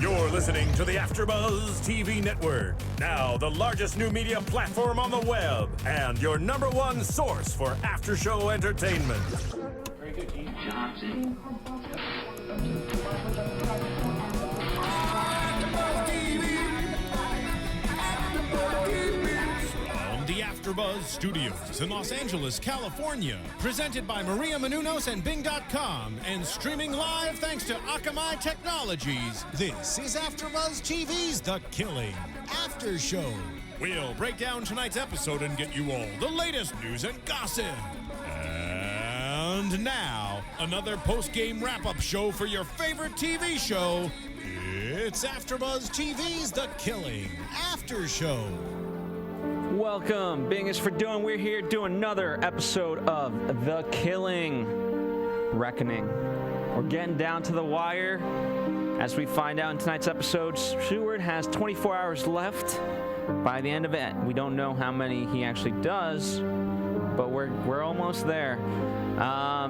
You're listening to the AFTERBUZZ TV network, now the largest new media platform on the web, and your #1 source for after-show entertainment. Very good, Keith. Johnson. From the AFTERBUZZ Studios in Los Angeles, California, presented by Maria Menounos and Bing.com, and streaming live thanks to Akamai Technologies. This is AFTERBUZZ TV's The Killing After Show. We'll break down tonight's episode and get you all the latest news and gossip. And now, another post-game wrap-up show for your favorite TV show. It's AFTERBUZZ TV's The Killing After Show. Welcome, Bing is for doing. We're here doing another episode of The Killing Reckoning. We're getting down to the wire. As we find out in tonight's episode, Seward has 24 hours left by the end of it. We don't know how many he actually does, but we're almost there.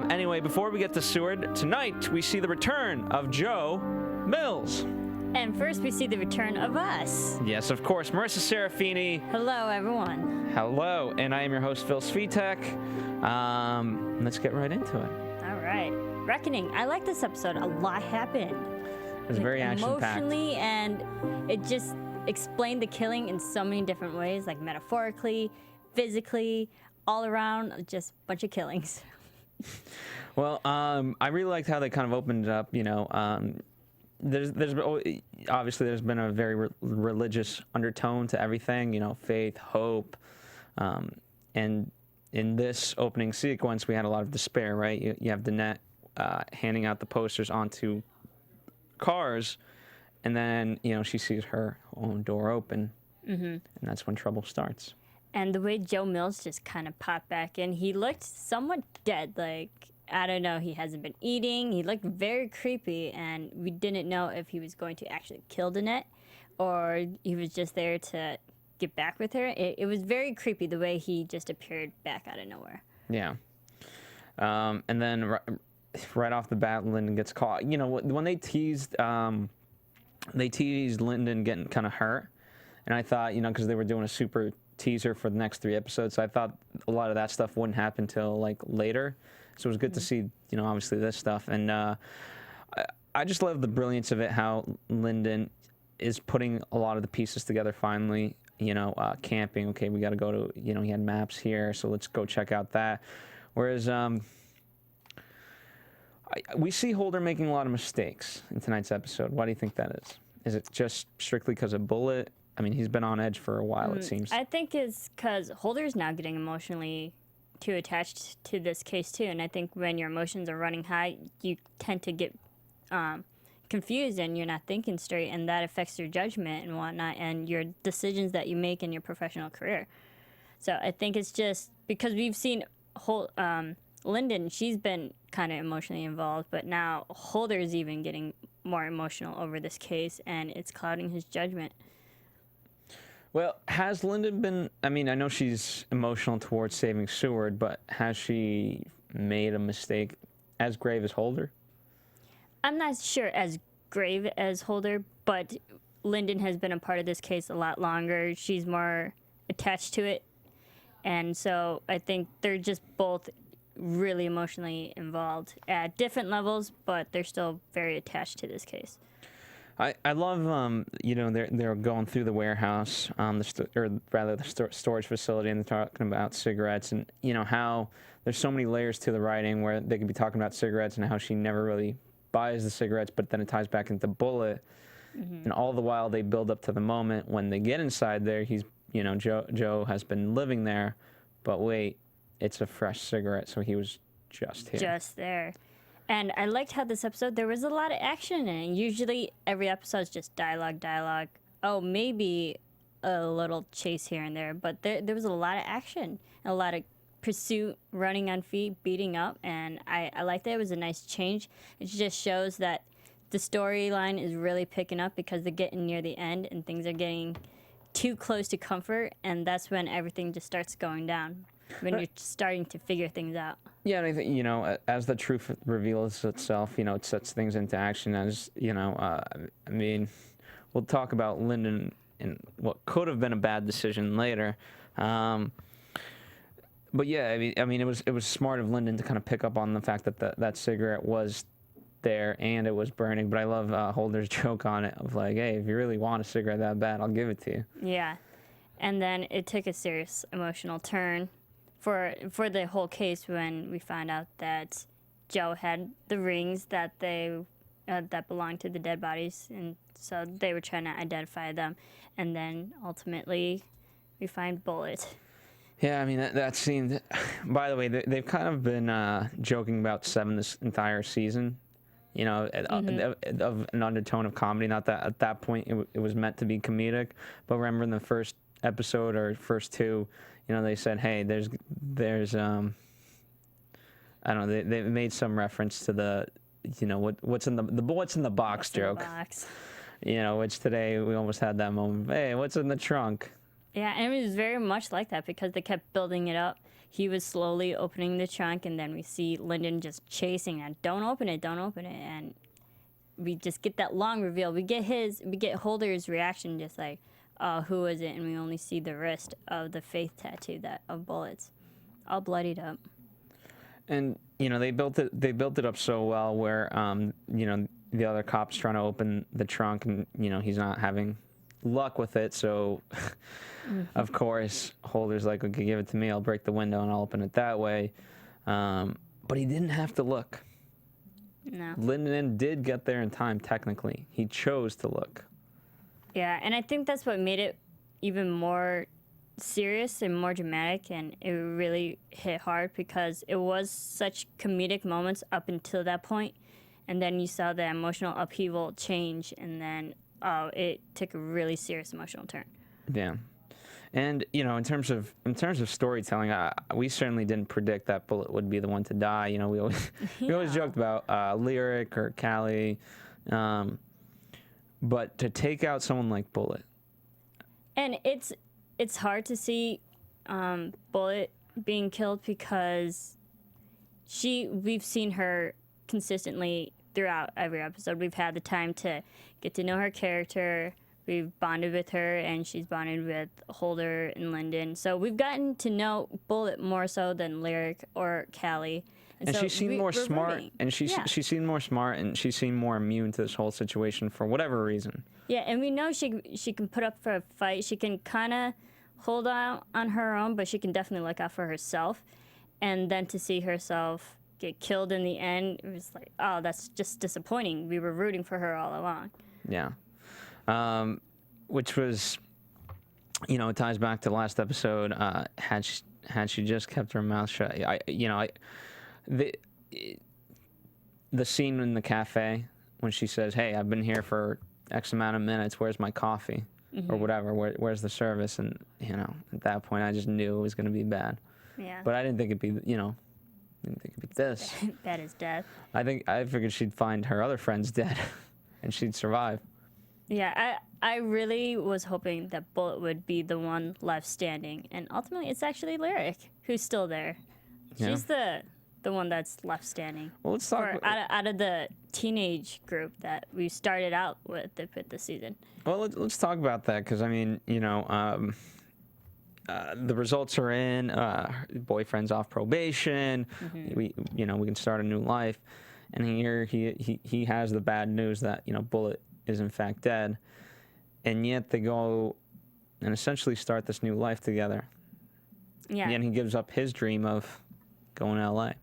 Anyway, before we get to Seward, tonight we see the return of Joe Mills. And first we see the return of us. Yes, of course, Marisa Serafini. Hello, everyone. Hello, and I am your host, Phil Svitek. Let's get right into it. All right. Reckoning. I like this episode. A lot happened. It was very action-packed. Emotionally, and it just explained the killing in so many different ways, like metaphorically, physically, all around, just a bunch of killings. Well, I really liked how they kind of opened it up, you know. There's obviously there's been a very religious undertone to everything, you know, faith, hope, and in this opening sequence we had a lot of despair, right? You have Danette handing out the posters onto cars, and then, you know, she sees her own door open, and that's when trouble starts. And the way Joe Mills just kind of popped back in, he looked somewhat dead, like, I don't know, he hasn't been eating. He looked very creepy, and we didn't know if he was going to actually kill Danette or he was just there to get back with her. It was very creepy the way he just appeared back out of nowhere. Yeah. And then right off the bat, Lyndon gets caught. You know, when they teased Lyndon getting kind of hurt, and I thought, you know, because they were doing a super teaser for the next 3 episodes, so I thought a lot of that stuff wouldn't happen till like later. So it was good to see, you know, obviously this stuff. And I just love the brilliance of it, how Lyndon is putting a lot of the pieces together finally, you know, camping. Okay, we got to go to, you know, he had maps here, so let's go check out that. Whereas we see Holder making a lot of mistakes in tonight's episode. Why do you think that is? Is it just strictly because of Bullet? I mean, he's been on edge for a while, it seems. I think it's because Holder's now getting emotionally too attached to this case too, and I think when your emotions are running high, you tend to get confused and you're not thinking straight, and that affects your judgment and whatnot and your decisions that you make in your professional career. So I think it's just because we've seen Lyndon, she's been kind of emotionally involved, but now Holder's even getting more emotional over this case, and it's clouding his judgment. Well, has Lyndon been, I mean, I know she's emotional towards saving Seward, but has she made a mistake as grave as Holder? I'm not sure as grave as Holder, but Lyndon has been a part of this case a lot longer. She's more attached to it. And so I think they're just both really emotionally involved at different levels, but they're still very attached to this case. I love, you know, they're going through the warehouse, the storage facility, and they're talking about cigarettes, and, you know, how there's so many layers to the writing where they could be talking about cigarettes and how she never really buys the cigarettes, but then it ties back into Bullet, and all the while they build up to the moment when they get inside there, he's, you know, Joe has been living there, but wait, it's a fresh cigarette, so he was just here. Just there. And I liked how this episode, there was a lot of action in it. Usually every episode is just dialogue. Oh, maybe a little chase here and there, but there was a lot of action, a lot of pursuit, running on feet, beating up, and I liked that. It was a nice change. It just shows that the storyline is really picking up because they're getting near the end and things are getting too close to comfort, and that's when everything just starts going down. when you're starting to figure things out. Yeah, and I think, you know, as the truth reveals itself, you know, it sets things into action. As, you know, I mean, we'll talk about Lyndon and what could have been a bad decision later. But yeah, I mean, it was smart of Lyndon to kind of pick up on the fact that that cigarette was there and it was burning. But I love Holder's joke on it of like, hey, if you really want a cigarette that bad, I'll give it to you. Yeah, and then it took a serious emotional turn for the whole case when we found out that Joe had the rings that that belonged to the dead bodies, and so they were trying to identify them, and then ultimately we find Bullet. Yeah, I mean, that scene, by the way, they've kind of been joking about Seven this entire season, you know, of an undertone of comedy. Not that at that point it was meant to be comedic, but remember in the first episode or first two, you know, they said, hey, there's I don't know, they made some reference to the, you know, what's in the what's in the box joke. In the box. You know, which today we almost had that moment. Hey, what's in the trunk? Yeah, and it was very much like that because they kept building it up. He was slowly opening the trunk, and then we see Lyndon just chasing it. Don't open it, and we just get that long reveal. We get Holder's reaction, just like, oh, who is it? And we only see the wrist of the faith tattoo of Bullets, all bloodied up. And you know, they built it up so well where you know, the other cop's trying to open the trunk, and you know, he's not having luck with it, so of course Holder's like, okay, give it to me, I'll break the window and I'll open it that way. But he didn't have to look. No. Lyndon did get there in time. Technically, he chose to look. Yeah, and I think that's what made it even more serious and more dramatic, and it really hit hard because it was such comedic moments up until that point, and then you saw the emotional upheaval change, and then it took a really serious emotional turn. Yeah, and you know, in terms of storytelling, we certainly didn't predict that Bullet would be the one to die. You know, we always joked about Lyric or Callie, but to take out someone like Bullet, and it's hard to see Bullet being killed because we've seen her consistently throughout every episode. We've had the time to get to know her character. We've bonded with her, and she's bonded with Holder and Lyndon. So we've gotten to know Bullet more so than Lyric or Callie. And so she seemed more smart, rooting. and she seemed more smart, and she seemed more immune to this whole situation for whatever reason. Yeah, and we know she can put up for a fight. She can kind of hold out on her own, but she can definitely look out for herself. And then to see herself get killed in the end, it was like, oh, that's just disappointing. We were rooting for her all along. Yeah. Which was, you know, it ties back to the last episode. Had she just kept her mouth shut, the scene in the cafe when she says, hey, I've been here for X amount of minutes, where's my coffee? Or whatever, where's the service? And, you know, at that point, I just knew it was going to be bad. Yeah. But I didn't think it'd be, you know, this. Bad as death. I figured she'd find her other friends dead and she'd survive. Yeah, I really was hoping that Bullet would be the one left standing, and ultimately it's actually Lyric who's still there. Yeah. She's the one that's left standing. Well, let's talk out of the teenage group that we started out with this season. Well, let's talk about that because I mean, you know, the results are in. Boyfriend's off probation. We can start a new life, and here he has the bad news that, you know, Bullet is in fact dead, and yet they go and essentially start this new life together. Yeah. And he gives up his dream of going to LA.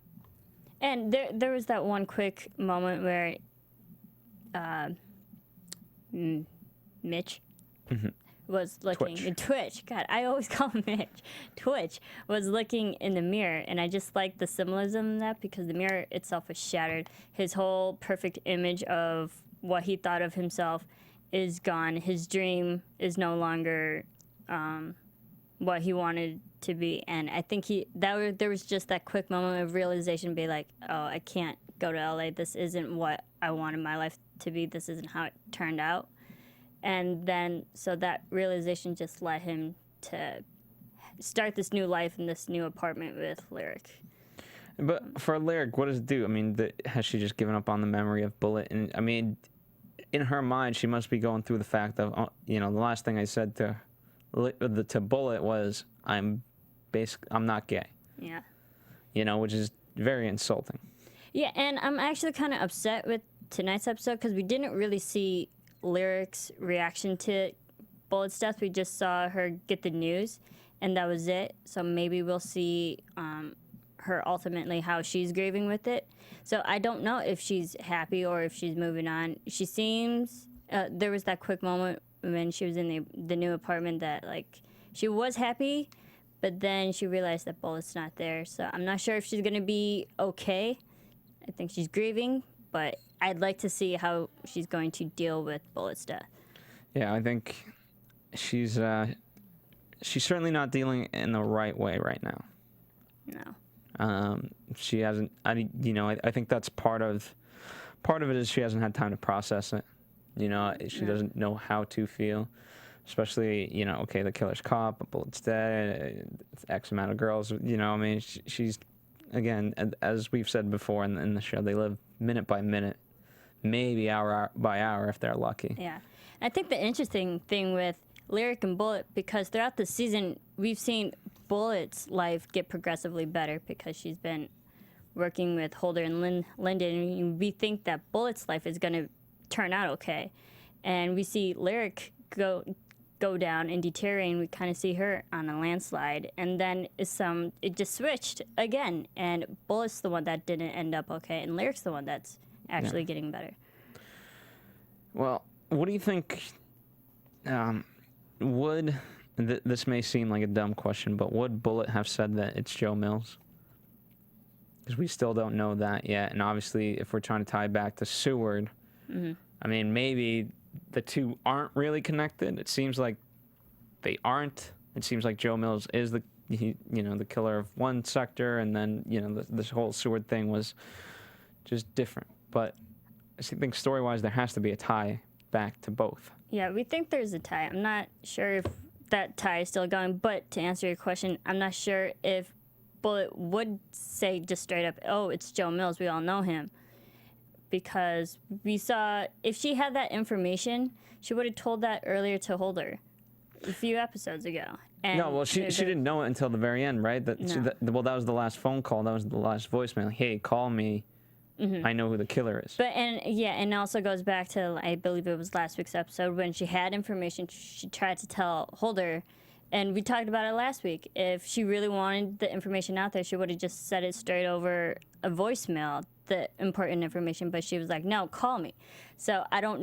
And there was that one quick moment where Mitch was looking Twitch. God, I always call him Mitch. Twitch was looking in the mirror, and I just like the symbolism in that because the mirror itself was shattered. His whole perfect image of what he thought of himself is gone. His dream is no longer what he wanted to be, and I think there was just that quick moment of realization, be like, oh, I can't go to LA. This isn't what I wanted my life to be. This isn't how it turned out. And then so that realization just led him to start this new life in this new apartment with Lyric. But for Lyric, what does it do? I mean, has she just given up on the memory of Bullet? And I mean, in her mind, she must be going through the fact of, the last thing I said to Bullet was, I'm not gay. Yeah. Which is very insulting. Yeah, and I'm actually kind of upset with tonight's episode because we didn't really see Lyric's reaction to Bullet's death. We just saw her get the news, and that was it. So maybe we'll see her ultimately how she's grieving with it. So I don't know if she's happy or if she's moving on. She seems there was that quick moment when she was in the new apartment that like she was happy, but then she realized that Bullet's not there. So I'm not sure if she's gonna be okay. I think she's grieving, but I'd like to see how she's going to deal with Bullet's death. Yeah, I think she's certainly not dealing in the right way right now. No. She hasn't. I think that's part of it is she hasn't had time to process it. She doesn't know how to feel, especially okay, the killer's caught, but Bullet's dead. X amount of girls. She's again, as we've said before in the show, they live minute by minute, maybe hour by hour if they're lucky. Yeah, I think the interesting thing with Lyric and Bullet, because throughout the season we've seen Bullet's life get progressively better because she's been working with Holder and Lyndon, and we think that Bullet's life is going to turn out okay. And we see Lyric go down and deteriorate, and we kind of see her on a landslide. And then it just switched again, and Bullet's the one that didn't end up okay, and Lyric's the one that's actually getting better. Well, what do you think this may seem like a dumb question, but would Bullet have said that it's Joe Mills? Because we still don't know that yet. And obviously, if we're trying to tie back to Seward, I mean, maybe the two aren't really connected. It seems like they aren't. It seems like Joe Mills is the killer of one sector, and then this whole Seward thing was just different. But I think story-wise, there has to be a tie back to both. Yeah, we think there's a tie. I'm not sure if that tie is still going, but to answer your question, I'm not sure if Bullet would say just straight up, oh, it's Joe Mills, we all know him. Because we saw, if she had that information, she would have told that earlier to Holder a few episodes ago. And no, well, she didn't know it until the very end, right? That was the last phone call. That was the last voicemail. Like, hey, call me. I know who the killer is. And it also goes back to, I believe it was last week's episode, when she had information, she tried to tell Holder, and we talked about it last week. If she really wanted the information out there, she would have just said it straight over a voicemail, the important information, but she was like, no, call me. So I don't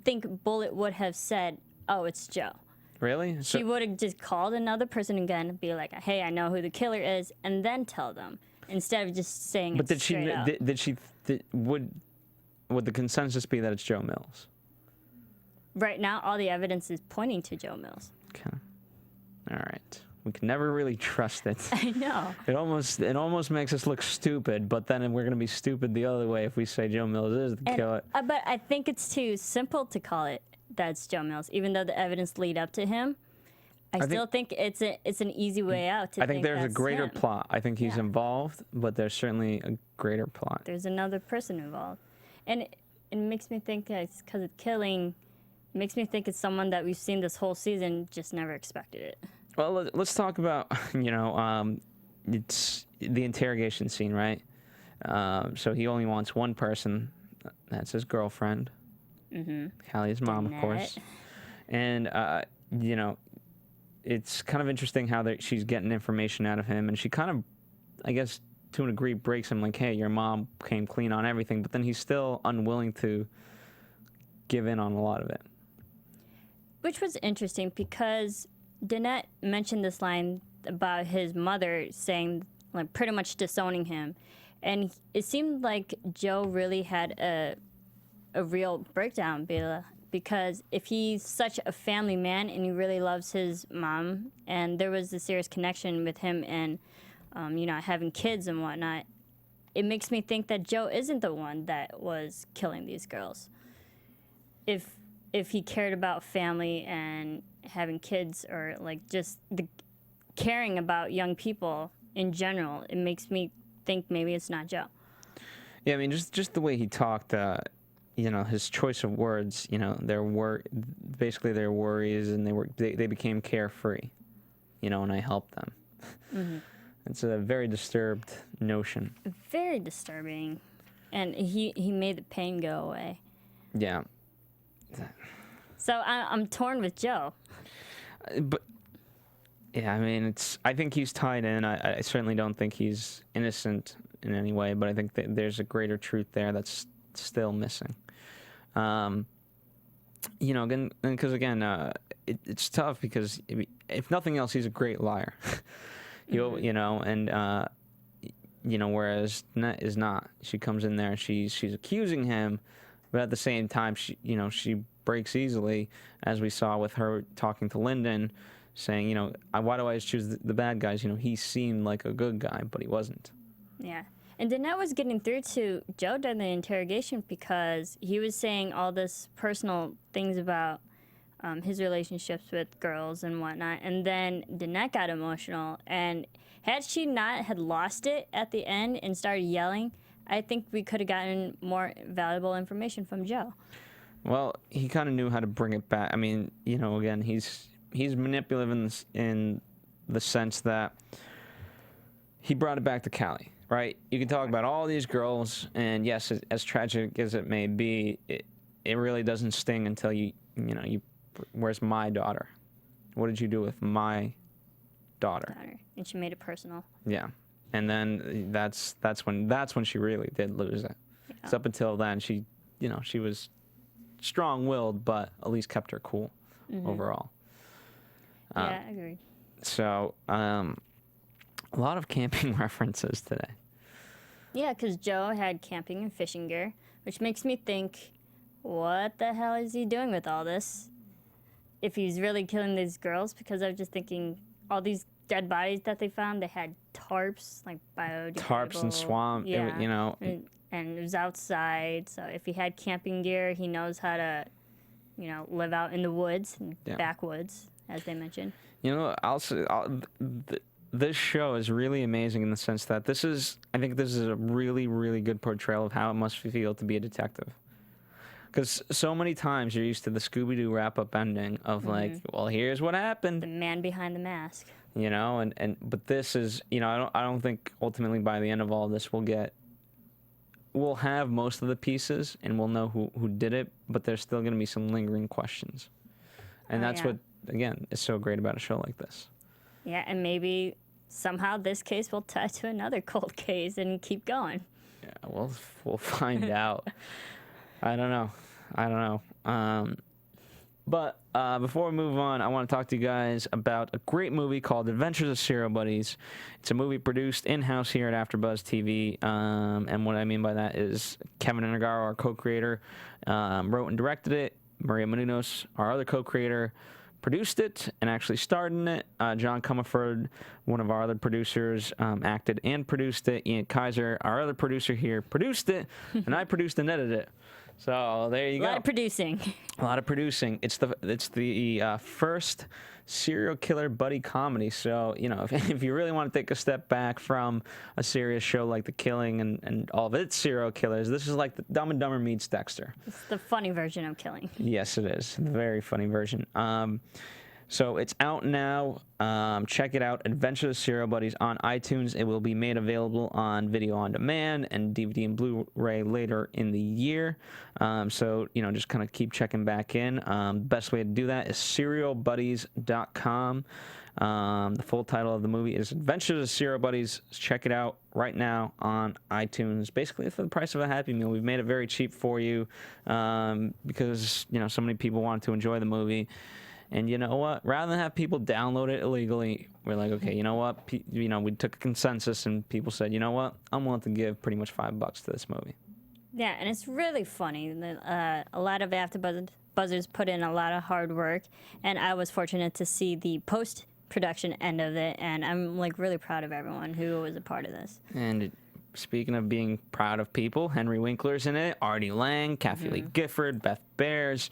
think Bullet would have said, oh, it's Joe. Really? She would have just called another person again and be like, hey, I know who the killer is, and then tell them. Instead of just saying it straight up. Would the consensus be that it's Joe Mills? Right now, all the evidence is pointing to Joe Mills. Okay. All right. We can never really trust it. I know. It almost makes us look stupid, but then we're going to be stupid the other way if we say Joe Mills is the killer. But I think it's too simple to call it that's Joe Mills, even though the evidence lead up to him. I still think it's an easy way out to I think there's a greater him. plot. I think he's involved, but there's certainly a greater plot. There's another person involved. And it makes me think that it's because of Killing. It makes me think it's someone that we've seen this whole season, just never expected it. Well, let's talk about, it's the interrogation scene, right? So he only wants one person. That's his girlfriend. Callie's mom, of course. And, it's kind of interesting how she's getting information out of him, and she kind of, I guess, to a degree, breaks him like, hey, your mom came clean on everything, but then he's still unwilling to give in on a lot of it. Which was interesting because Danette mentioned this line about his mother saying, like, pretty much disowning him. And it seemed like Joe really had a real breakdown, because if he's such a family man and he really loves his mom, and there was a serious connection with him and, having kids and whatnot, it makes me think that Joe isn't the one that was killing these girls. If he cared about family and having kids, or like just caring about young people in general. It makes me think maybe it's not Joe. Yeah, I mean, just the way he talked, you know, his choice of words, you know, basically their worries, and they became carefree, you know, and I helped them. Mm-hmm. It's a very disturbed notion. Very disturbing. And he made the pain go away. Yeah. So I'm torn with Joe. But yeah, I mean, I think he's tied in. I certainly don't think he's innocent in any way, but I think that there's a greater truth there that's still missing. You know, because again, it's tough because if nothing else, he's a great liar. You know, and you know, whereas Net is not. She comes in there and she's accusing him, but at the same time, she breaks easily, as we saw with her talking to Lyndon, saying, you know, why do I always choose the bad guys? You know, he seemed like a good guy, but he wasn't. Yeah. And Danette was getting through to Joe during the interrogation because he was saying all this personal things about his relationships with girls and whatnot. And then Danette got emotional. And had she not had lost it at the end and started yelling, I think we could have gotten more valuable information from Joe. Well, he kind of knew how to bring it back. I mean, you know, again, he's manipulative in the sense that he brought it back to Callie, right? You can talk about all these girls, and yes, as tragic as it may be, it really doesn't sting until you where's my daughter? What did you do with my daughter? And she made it personal. Yeah, and then that's when she really did lose it. Yeah. So up until then, she was strong-willed, but at least kept her cool overall. Yeah, I agree. So, a lot of camping references today. Yeah, because Joe had camping and fishing gear, which makes me think, what the hell is he doing with all this? If he's really killing these girls, because I was just thinking, all these dead bodies that they found, they had tarps, like biodegradable. Tarps and swamp, yeah. you know. And it was outside, so if he had camping gear, he knows how to, you know, live out in the woods, backwoods, as they mentioned. You know, this show is really amazing in the sense that I think this is a really, really good portrayal of how it must feel to be a detective. Because so many times you're used to the Scooby-Doo wrap-up ending of like, well, here's what happened. The man behind the mask. You know, but this is, you know, I don't think ultimately by the end of all this we'll have most of the pieces and we'll know who did it, but there's still going to be some lingering questions. And that's what, again, is so great about a show like this. Yeah, and maybe somehow this case will tie to another cold case and keep going. Yeah, we'll find out. I don't know. But before we move on, I want to talk to you guys about a great movie called Adventures of Serial Buddies. It's a movie produced in-house here at AfterBuzz TV, and what I mean by that is Kevin Intergaro, our co-creator, wrote and directed it. Maria Menounos, our other co-creator, produced it and actually starred in it. John Comerford, one of our other producers, acted and produced it. Ian Kaiser, our other producer here, produced it, and I produced and edited it. So there you go. A lot of producing. It's the first serial killer buddy comedy. So, you know, if you really want to take a step back from a serious show like The Killing and all of its serial killers, this is like the Dumb and Dumber meets Dexter. It's the funny version of Killing. Yes, it is. The very funny version. So it's out now. Check it out. Adventures of Serial Buddies on iTunes. It will be made available on video on demand and DVD and Blu-ray later in the year. So, you know, just kind of keep checking back in. Best way to do that is serialbuddies.com. The full title of the movie is Adventures of Serial Buddies. Check it out right now on iTunes. Basically, for the price of a Happy Meal. We've made it very cheap for you because, you know, so many people want to enjoy the movie. And you know what? Rather than have people download it illegally, we're like, okay, you know what? We took a consensus, and people said, you know what? I'm willing to give pretty much $5 to this movie. Yeah, and it's really funny. A lot of AfterBuzzers put in a lot of hard work, and I was fortunate to see the post-production end of it, and I'm like really proud of everyone who was a part of this. And speaking of being proud of people, Henry Winkler's in it, Artie Lang, Kathy Lee Gifford, Beth Bears,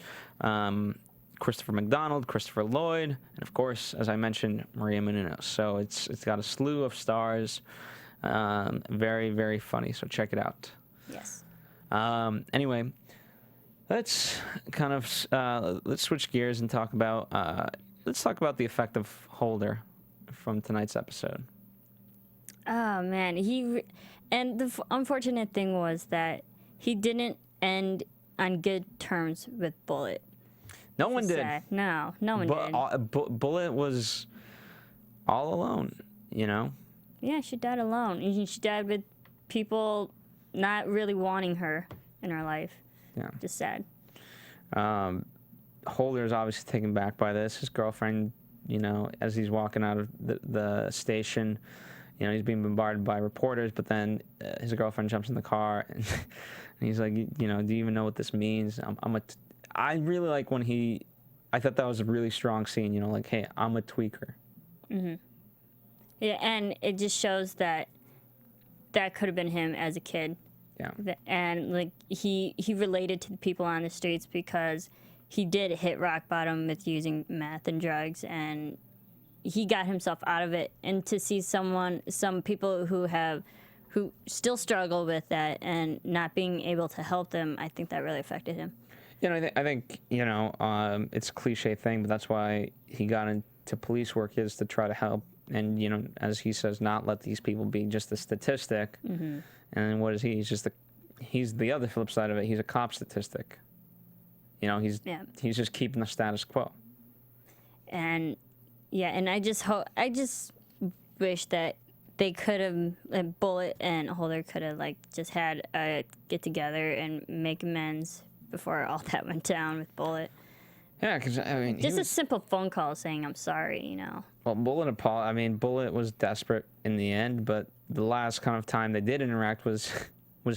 Christopher McDonald, Christopher Lloyd, and of course, as I mentioned, Maria Menounos. So it's got a slew of stars. Very, very funny. So check it out. Yes. Anyway, let's kind of let's switch gears and talk about the effect of Holder from tonight's episode. Oh man, and the unfortunate thing was that he didn't end on good terms with Bullet. No one did. Sad. No one did. Bullet was all alone, you know? Yeah, she died alone. And she died with people not really wanting her in her life. Yeah. Just sad. Holder is obviously taken back by this. His girlfriend, you know, as he's walking out of the station, you know, he's being bombarded by reporters, but then his girlfriend jumps in the car and he's like, you know, do you even know what this means? I really like when I thought that was a really strong scene, you know, like, hey, I'm a tweaker. Mm-hmm. Yeah, and it just shows that could have been him as a kid. Yeah. And like he related to the people on the streets because he did hit rock bottom with using meth and drugs, and he got himself out of it. And to see some people who still struggle with that and not being able to help them, I think that really affected him. You know, I think you know, it's a cliche thing, but that's why he got into police work, is to try to help. And, you know, as he says, not let these people be just a statistic. Mm-hmm. And what is he? He's the other flip side of it. He's a cop statistic. You know, he's just keeping the status quo. And yeah, and I just wish that they could have, Bullet and Holder could have like just had a get together and make amends before all that went down with Bullet. Yeah, because I mean, just a simple phone call saying I'm sorry, you know. Well, Bullet was desperate in the end, but the last kind of time they did interact was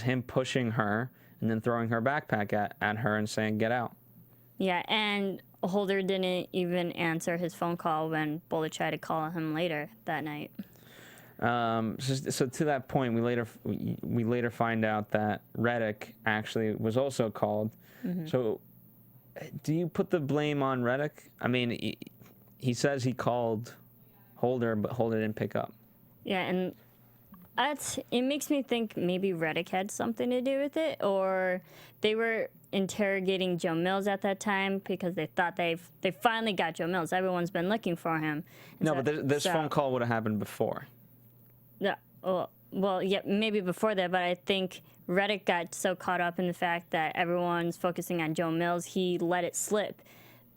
him pushing her and then throwing her backpack at her and saying, "Get out." Yeah, and Holder didn't even answer his phone call when Bullet tried to call him later that night. So to that point, we later find out that Reddick actually was also called. Mm-hmm. So, do you put the blame on Reddick? I mean, he says he called Holder, but Holder didn't pick up. Yeah, and it makes me think maybe Reddick had something to do with it, or they were interrogating Joe Mills at that time because they thought they finally got Joe Mills. Everyone's been looking for him. And no, but this phone call would have happened before. Yeah, well, yeah, maybe before that, but I think Reddick got so caught up in the fact that everyone's focusing on Joe Mills, he let it slip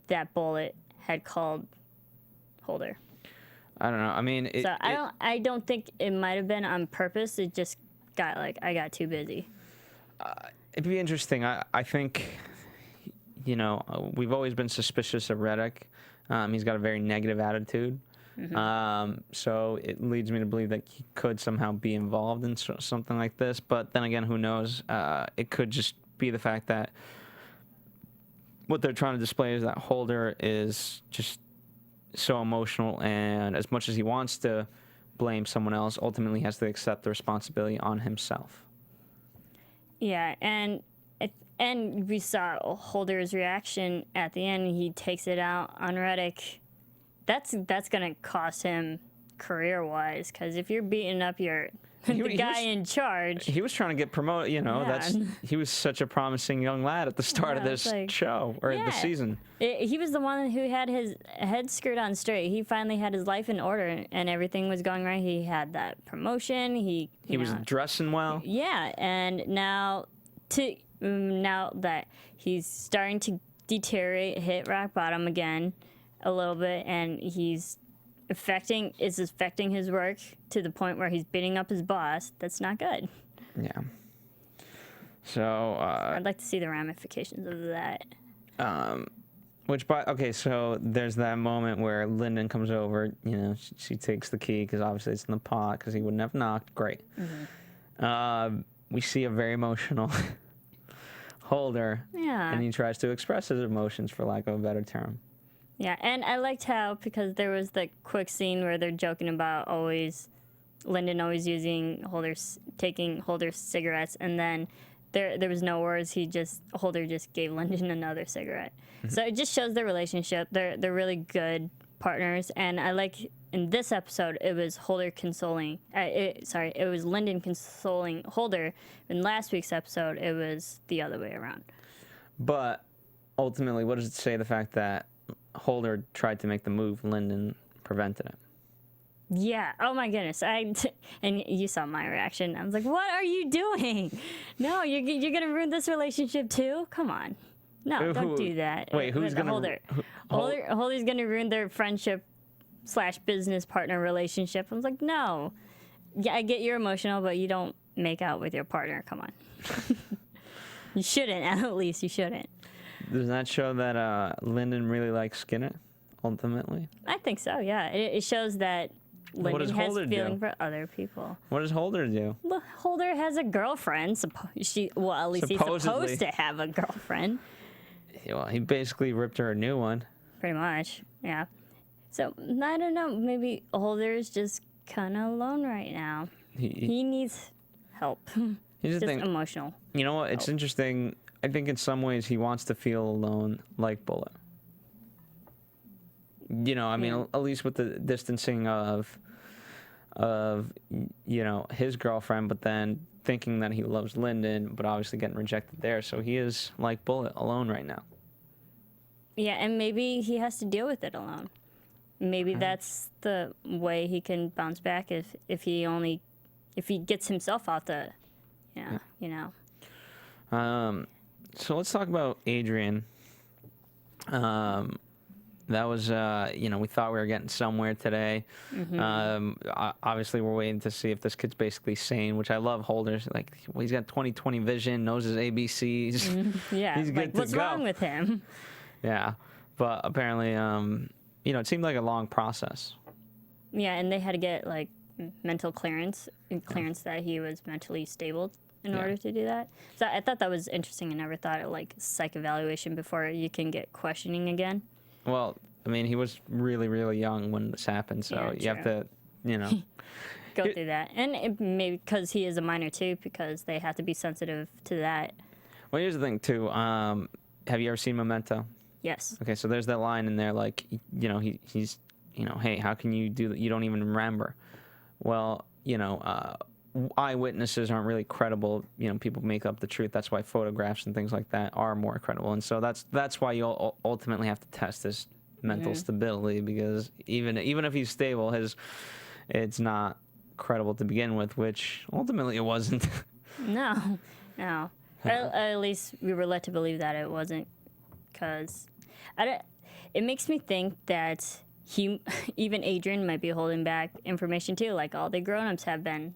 that Bullet had called Holder. I don't know. I mean, I don't think it might have been on purpose. It just got I got too busy. It'd be interesting. I think, you know, we've always been suspicious of Reddick. He's got a very negative attitude. Mm-hmm. So it leads me to believe that he could somehow be involved in something like this. But then again, who knows? It could just be the fact that what they're trying to display is that Holder is just so emotional, and as much as he wants to blame someone else, ultimately has to accept the responsibility on himself. Yeah, and we saw Holder's reaction at the end. He takes it out on Reddick. That's gonna cost him career-wise, because if you're beating up the guy in charge, he was trying to get promoted. You know, yeah. He was such a promising young lad at the start of this show or the season. He was the one who had his head screwed on straight. He finally had his life in order, and everything was going right. He had that promotion. He was dressing well. Yeah, and now that he's starting to deteriorate, hit rock bottom again a little bit, and it's affecting his work to the point where he's beating up his boss. That's not good. Yeah. So I'd like to see the ramifications of that. So there's that moment where Lyndon comes over. You know, she takes the key because obviously it's in the pot because he wouldn't have knocked. Great. Mm-hmm. We see a very emotional Holder. Yeah. And he tries to express his emotions, for lack of a better term. Yeah, and I liked how, because there was the quick scene where they're joking about Lyndon always taking Holder's cigarettes, and then there was no words. Holder just gave Lyndon another cigarette. So it just shows their relationship. They're really good partners, and I like in this episode it was Holder consoling. It was Lyndon consoling Holder. In last week's episode, it was the other way around. But ultimately, what does it say? The fact that Holder tried to make the move, Lyndon prevented it. Yeah. Oh my goodness. And you saw my reaction. I was like, "What are you doing? No, you're gonna ruin this relationship too. Come on. No, don't do that." Wait, who's gonna Holder? Holder's gonna ruin their friendship / business partner relationship. I was like, no. Yeah, I get you're emotional, but you don't make out with your partner. Come on. You shouldn't. At least you shouldn't. Does that show that Lyndon really likes Skinner? Ultimately, I think so. Yeah, it shows that Lyndon has feeling for other people. What does Holder do? Well, Holder has a girlfriend. At least he's supposed to have a girlfriend. Well, he basically ripped her a new one. Pretty much, yeah. So I don't know. Maybe Holder's just kind of alone right now. He needs help. Here's the just thing. Emotional. You know what? It's interesting. I think in some ways he wants to feel alone, like Bullet. You know, I mean, at least with the distancing of his girlfriend, but then thinking that he loves Lyndon, but obviously getting rejected there. So he is like Bullet, alone right now. Yeah, and maybe he has to deal with it alone. Maybe that's the way he can bounce back if he gets himself out the, you know. So let's talk about Adrian. That was, we thought we were getting somewhere today. Obviously, we're waiting to see if this kid's basically sane, which I love. Holder's like, well, he's got 20/20 vision, knows his ABCs. Yeah, he's good to what's go. wrong with him? Yeah, but apparently, it seemed like a long process. Yeah, and they had to get like mental clearance that he was mentally stable in order to do that. So I thought that was interesting. I never thought of like psych evaluation before you can get questioning again. Well, I mean, he was really, really young when this happened, so you have to, go through that. And maybe because he is a minor too, because they have to be sensitive to that. Well, here's the thing too. Have you ever seen Memento? Yes. Okay, so there's that line in there, like, he's, hey, how can you do that? You don't even remember. Well, eyewitnesses aren't really credible. People make up the truth. That's why photographs and things like that are more credible. And so that's why you ultimately have to test his mental stability, because even if he's stable, it's not credible to begin with, which ultimately it wasn't. No. At least we were led to believe that it wasn't, because it makes me think that even Adrian might be holding back information too, like all the grown-ups have been.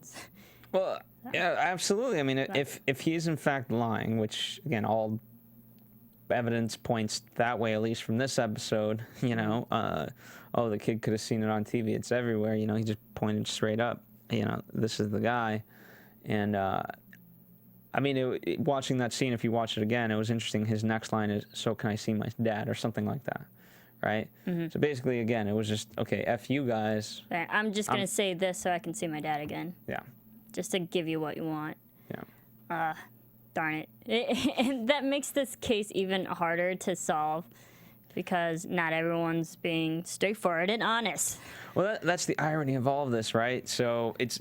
Well, yeah, absolutely. I mean, if he's in fact lying, which again, all evidence points that way, at least from this episode, the kid could have seen it on TV. It's everywhere. He just pointed straight up. This is the guy. And I mean, watching that scene, if you watch it again, it was interesting. His next line is, "So can I see my dad?" or something like that. Right? So basically, again, it was just, okay, F you guys. I'm just going to say this so I can see my dad again. Yeah. Just to give you what you want. Yeah. Darn it. And that makes this case even harder to solve, because not everyone's being straightforward and honest. Well, that's the irony of all of this, right? So it's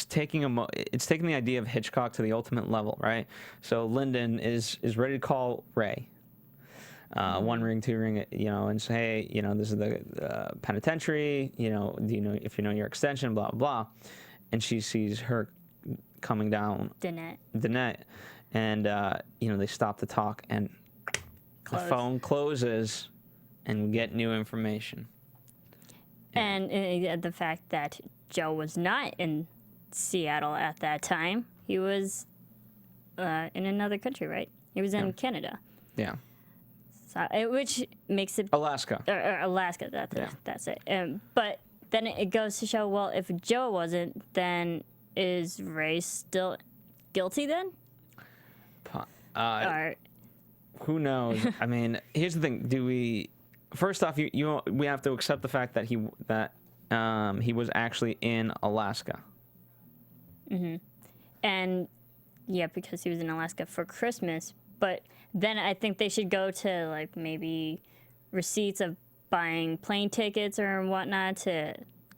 taking the idea of Hitchcock to the ultimate level, right? So Lyndon is ready to call Ray, 1 ring, 2 ring, and say, hey, this is the penitentiary, do you know if you know your extension, blah, blah, blah. And she sees her coming down Danette, and they stop to talk, and the phone closes, and we get new information. And the fact that Joe was not in Seattle at that time. He was in another country, right? He was in Canada. Yeah. So, which makes it... Alaska. Or Alaska, that's it. But then it goes to show, well, if Joe wasn't, then is Ray still guilty then? Or... Who knows? I mean, here's the thing. First off, we have to accept the fact that he was actually in Alaska. And yeah, because he was in Alaska for Christmas. But then I think they should go to like maybe receipts of buying plane tickets or whatnot to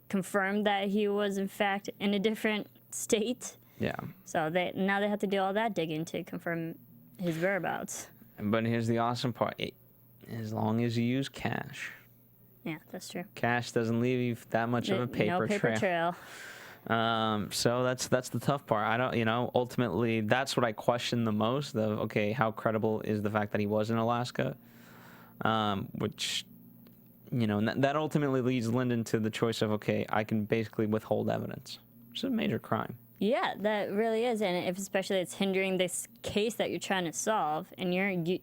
confirm that he was in fact in a different state. Yeah. So now they have to do all that digging to confirm his whereabouts. But here's the awesome part. As long as you use cash. Yeah, that's true. Cash doesn't leave you that much of a paper no paper trail. So that's the tough part. I don't, ultimately that's what I question the most. Okay, how credible is the fact that he was in Alaska? Which, that ultimately leads Lyndon to the choice of, okay, I can basically withhold evidence, which is a major crime. Yeah, that really is, and if especially it's hindering this case that you're trying to solve, and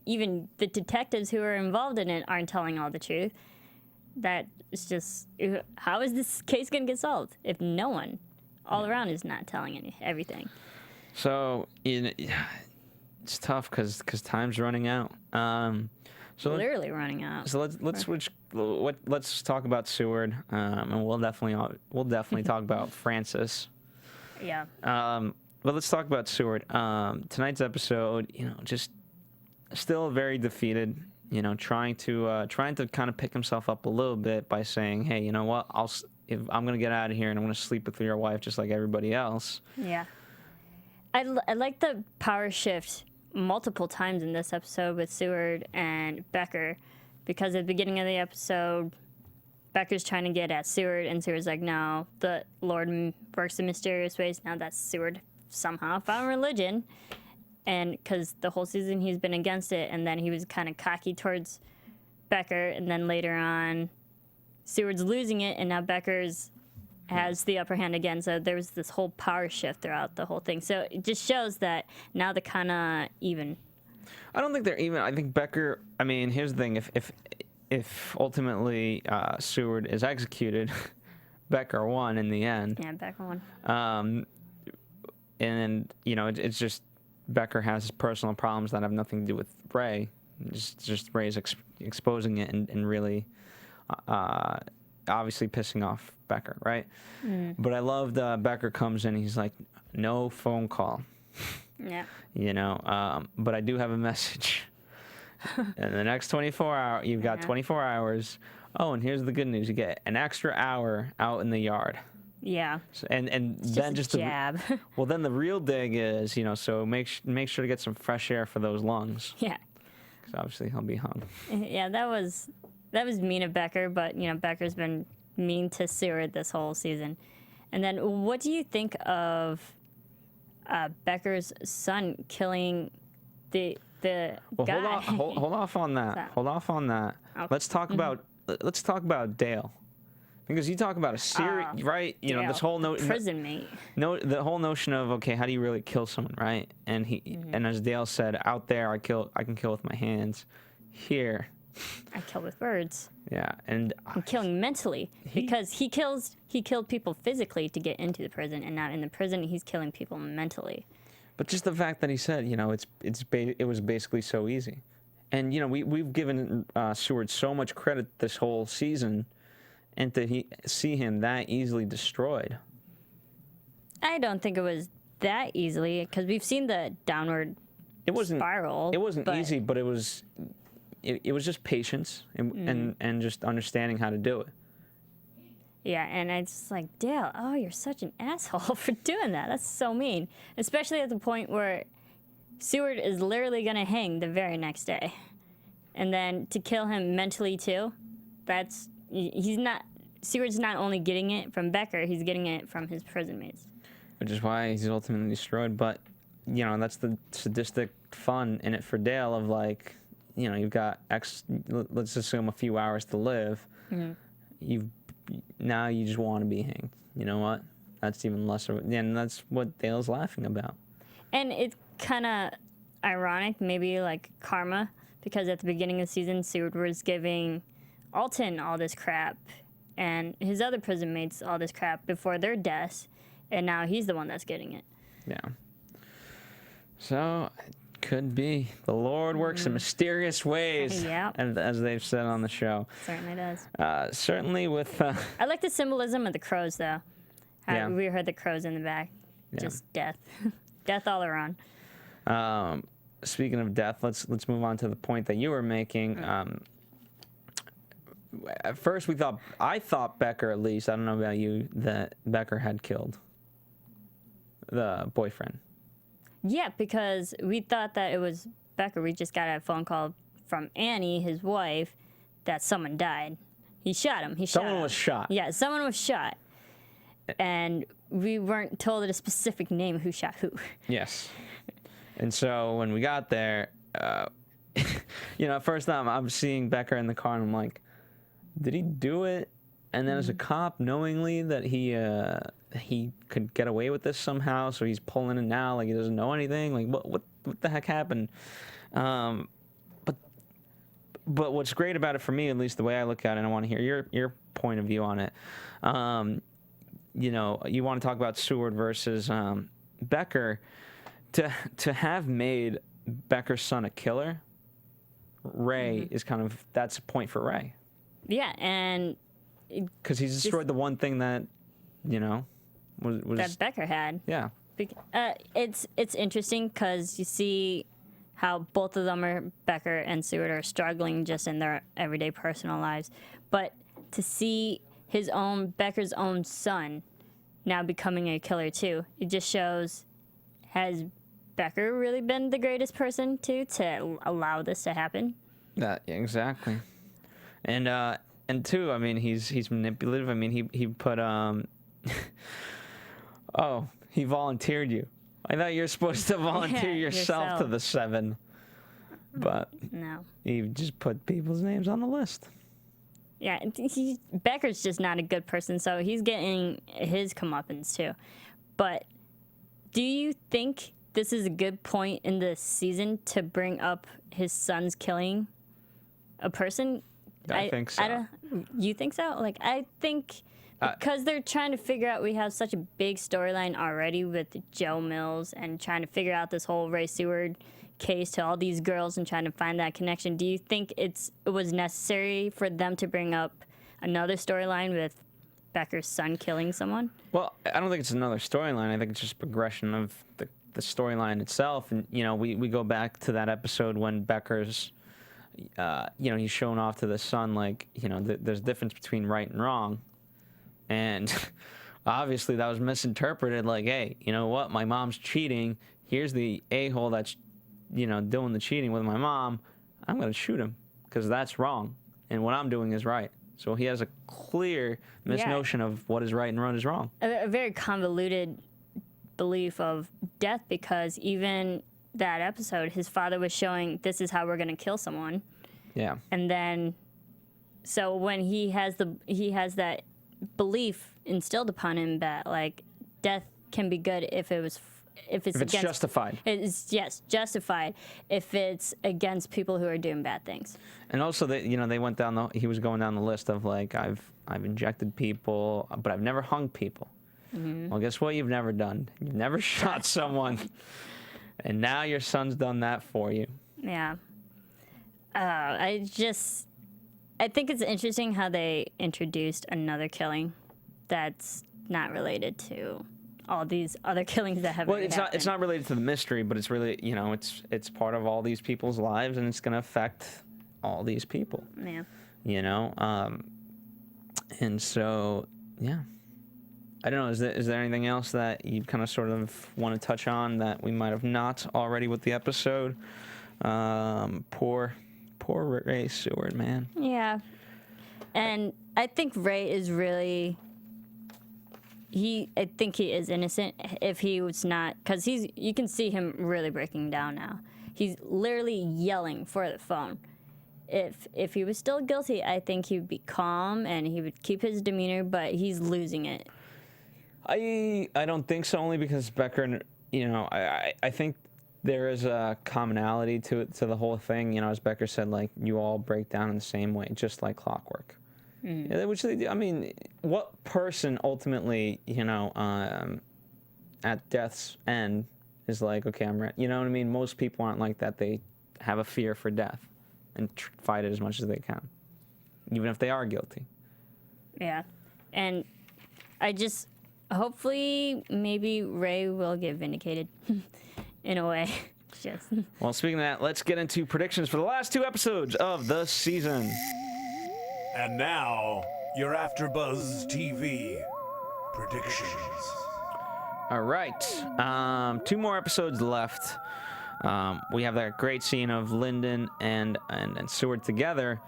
even the detectives who are involved in it aren't telling all the truth. That is just, how is this case going to get solved if no one all around is not telling everything? So it's tough because time's running out. Literally running out. So let's switch. Let's talk about Seward, and we'll definitely talk about Francis. Yeah. But let's talk about Seward. Tonight's episode, just still very defeated. Trying to kind of pick himself up a little bit by saying, "Hey, you know what? If I'm gonna get out of here and I'm gonna sleep with your wife just like everybody else." Yeah. I like the power shift multiple times in this episode with Seward and Becker, because at the beginning of the episode, Becker's trying to get at Seward, and Seward's like, no, the Lord works in mysterious ways. Now that Seward somehow found religion, and because the whole season he's been against it, and then he was kind of cocky towards Becker, and then later on, Seward's losing it, and now Becker's has the upper hand again. So there was this whole power shift throughout the whole thing. So it just shows that now they're kind of even. I don't think they're even. I think Becker. I mean, here's the thing: if ultimately Seward is executed, Becker won in the end. Yeah, Becker won. And it's just Becker has his personal problems that have nothing to do with Ray. Just Ray's exposing it and really, obviously pissing off Becker, right? Mm. But I loved Becker comes in. He's like, no phone call. Yeah. But I do have a message. In the next 24 hours, you've got 24 hours. Oh, and here's the good news: you get an extra hour out in the yard. Yeah. So, and it's then just a jab. Well, then the real dig is, so make sure to get some fresh air for those lungs. Yeah. Because obviously he'll be hung. Yeah, that was mean of Becker, but Becker's been mean to Seward this whole season. And then, what do you think of Becker's son killing the guy? Hold off on that. Hold off on that. Okay. Let's talk about Dale, because you talk about a serious, right? Dale, This whole prison mate. the whole notion of, okay, how do you really kill someone, right? And and as Dale said, out there I can kill with my hands. Here, I kill with words. yeah, and I'm killing mentally, because he killed people physically to get into the prison, and now in the prison he's killing people mentally. But just the fact that he said, it was basically so easy, and we've given Seward so much credit this whole season, and to see him that easily destroyed. I don't think it was that easily, because we've seen the downward spiral. It wasn't easy, but it was just patience and just understanding how to do it. Yeah, and I just like, Dale, oh, you're such an asshole for doing that. That's so mean. Especially at the point where Seward is literally going to hang the very next day. And then to kill him mentally too, Seward's not only getting it from Becker, he's getting it from his prison mates. Which is why he's ultimately destroyed. But, that's the sadistic fun in it for Dale of like, you've got let's assume a few hours to live. Mm-hmm. Now you just want to be hanged. You know what? That's even lesser. And that's what Dale's laughing about. And it's kind of ironic, maybe like karma, because at the beginning of the season, Seward was giving Alton all this crap and his other prison mates all this crap before their deaths, and now he's the one that's getting it. Yeah. So it could be. The Lord works in mysterious ways, Yep. as they've said on the show. Certainly does. Certainly with... I like the symbolism of the crows, though. Yeah. We heard the crows in the back. just death. Death all around. Speaking of death, let's move on to the point that you were making. At first, I thought Becker, at least, I don't know about you, that Becker had killed the boyfriend. Yeah, because we thought that it was Becker. We just got a phone call from Annie, his wife, that someone died. He shot him. Someone was shot. Yeah, someone was shot. And we weren't told a specific name who shot who. Yes. And so when we got there, first time I'm seeing Becker in the car, and I'm like, did he do it? And then as a cop, knowingly that he could get away with this somehow, so he's pulling it now, like he doesn't know anything. Like what the heck happened? But what's great about it for me, at least the way I look at it, and I want to hear your point of view on it. You want to talk about Seward versus Becker. To have made Becker's son a killer, Ray is that's a point for Ray. Yeah, and because he's destroyed the one thing that was that Becker had. Yeah. It's interesting because you see how both of them Becker and Seward are struggling just in their everyday personal lives, but to see Becker's own son now becoming a killer too, it just shows, has Becker really been the greatest person to allow this to happen? Exactly. And two, I mean, he's manipulative. I mean, he put he volunteered you. I thought you were supposed to volunteer yourself to the 7, but no, he just put people's names on the list. Yeah, Becker's just not a good person, so he's getting his comeuppance too. But do you think this is a good point in the season to bring up his son's killing a person? I think so. You think so? Like, I think because they're trying to figure out, we have such a big storyline already with Joe Mills and trying to figure out this whole Ray Seward case to all these girls and trying to find that connection. Do you think it was necessary for them to bring up another storyline with Becker's son killing someone? Well, I don't think it's another storyline. I think it's just progression of the storyline itself. And, we go back to that episode when Becker's, he's showing off to the son, like, there's a difference between right and wrong. And obviously that was misinterpreted like, hey, you know what? My mom's cheating. Here's the a-hole that's, doing the cheating with my mom. I'm going to shoot him because that's wrong. And what I'm doing is right. So he has a clear misnotion of what is right and what is wrong. A very convoluted belief of death, because even that episode, his father was showing, this is how we're going to kill someone. Yeah. And then, so when he has that belief instilled upon him that, like, death can be good if it's justified. Yes, justified if it's against people who are doing bad things. And also, they went down he was going down the list of, like, I've injected people, but I've never hung people. Mm-hmm. Well, guess what? You've never done. You've never shot someone, and now your son's done that for you. Yeah. I think it's interesting how they introduced another killing that's not related to all these other killings that have happened. It's not related to the mystery, but it's really, it's part of all these people's lives, and it's going to affect all these people. Yeah. And so, yeah. I don't know, is there anything else that you kind of sort of want to touch on that we might have not already with the episode? Poor Ray Seward, man. Yeah. And I think Ray is really... I think he is innocent if he was not... Because you can see him really breaking down now. He's literally yelling for the phone. If he was still guilty, I think he would be calm and he would keep his demeanor, but he's losing it. I don't think so, only because Becker, I think there is a commonality to the whole thing. As Becker said, like, you all break down in the same way, just like clockwork. Mm. Which, I mean, what person ultimately, at death's end is like, okay, I'm ready. You know what I mean? Most people aren't like that. They have a fear for death and fight it as much as they can, even if they are guilty. Yeah. And I just hopefully, maybe Ray will get vindicated in a way. Just. Well, speaking of that, let's get into predictions for the last 2 episodes of the season. And now, your AfterBuzz TV predictions. All right. 2 more episodes left. We have that great scene of Lyndon and Seward together.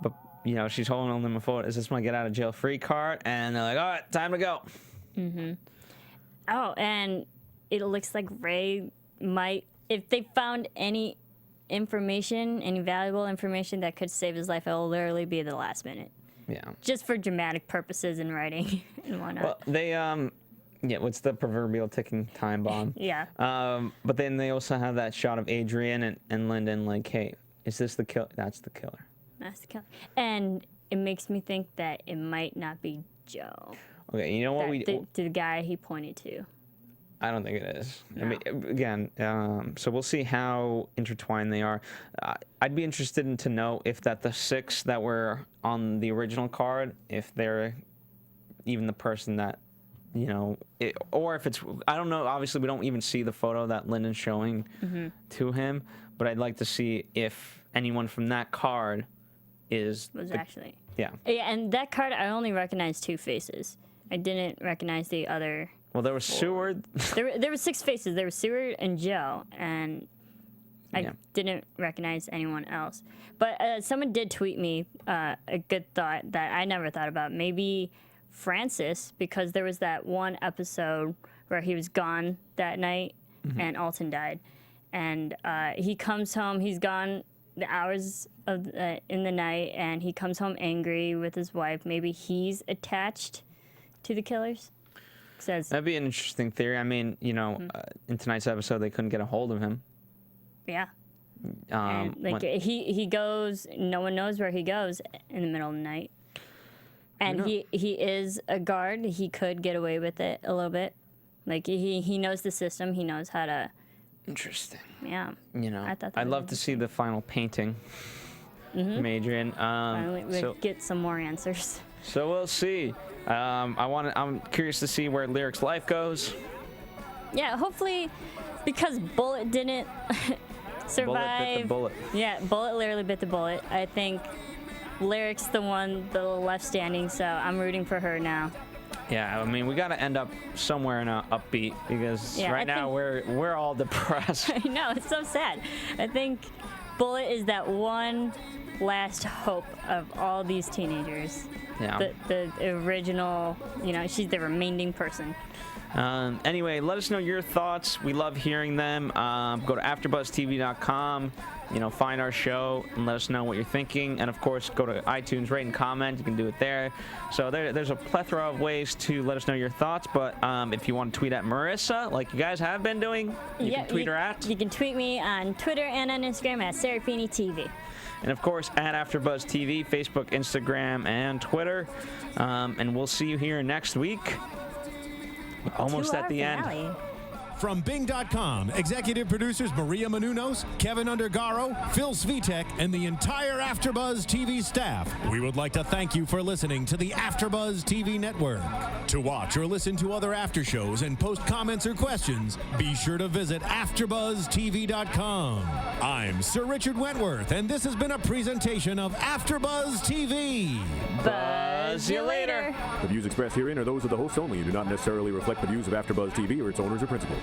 But, you know, she's holding them a photo. Is this my get out of jail free card? And they're like, all right, time to go. Mm-hmm. Oh, and it looks like Ray might, if they found any information, any valuable information that could save his life, it'll literally be the last minute. Yeah. Just for dramatic purposes in writing and whatnot. Well, they, yeah, what's the proverbial ticking time bomb? Yeah. But then they also have that shot of Adrian and Lyndon like, hey, is this the killer? That's the killer. That's the killer. And it makes me think that it might not be Joe. Okay, you know what the guy he pointed to. I don't think it is. No. I mean, again, so we'll see how intertwined they are. I'd be interested to know if the 6 that were on the original card, if they're even the person that, you know, or if it's, I don't know. Obviously, we don't even see the photo that Lyndon's showing to him, but I'd like to see if anyone from that card was actually. Yeah. Yeah, and that card, I only recognized 2 faces. I didn't recognize the other. Well, there was Seward. There were 6 faces. There was Seward and Joe, and I didn't recognize anyone else. But someone did tweet me a good thought that I never thought about. Maybe Francis, because there was that one episode where he was gone that night, and Alton died, and he comes home. He's gone the hours of in the night, and he comes home angry with his wife. Maybe he's attached to the killers. That'd be an interesting theory. I mean, you know, in tonight's episode, they couldn't get a hold of him. Yeah. And like he goes, no one knows where he goes in the middle of the night. And he is a guard. He could get away with it a little bit. Like he knows the system. He knows how to. Interesting. Yeah. You know, I'd love to see the final painting from Adrian. Finally, we'll get some more answers. So we'll see. I'm curious to see where Lyric's life goes. Yeah, hopefully, because Bullet didn't survive. Bullet bit the bullet. Yeah, Bullet literally bit the bullet. I think Lyric's the one the left standing, so I'm rooting for her now. Yeah, I mean, we got to end up somewhere in a upbeat because right now we're all depressed. I know, it's so sad. I think Bullet is that one last hope of all these teenagers. Yeah. The original, you know, she's the remaining person. Anyway, let us know your thoughts. We love hearing them. Go to AfterBuzzTV.com. You know, find our show and let us know what you're thinking. And of course, go to iTunes, rate and comment. You can do it there. So there's a plethora of ways to let us know your thoughts. But if you want to tweet at Marisa, like you guys have been doing, you can tweet her at. You can tweet me on Twitter and on Instagram at Serafini TV. And of course, at AfterBuzz TV, Facebook, Instagram, and Twitter. And we'll see you here next week. Almost at the finale. end. From Bing.com, executive producers Maria Menounos, Kevin Undergaro, Phil Svitek, and the entire AfterBuzz TV staff, we would like to thank you for listening to the AfterBuzz TV network. To watch or listen to other after shows and post comments or questions, be sure to visit AfterBuzzTV.com. I'm Sir Richard Wentworth, and this has been a presentation of AfterBuzz TV. Buzz you later. The views expressed herein are those of the hosts only and do not necessarily reflect the views of AfterBuzz TV or its owners or principals.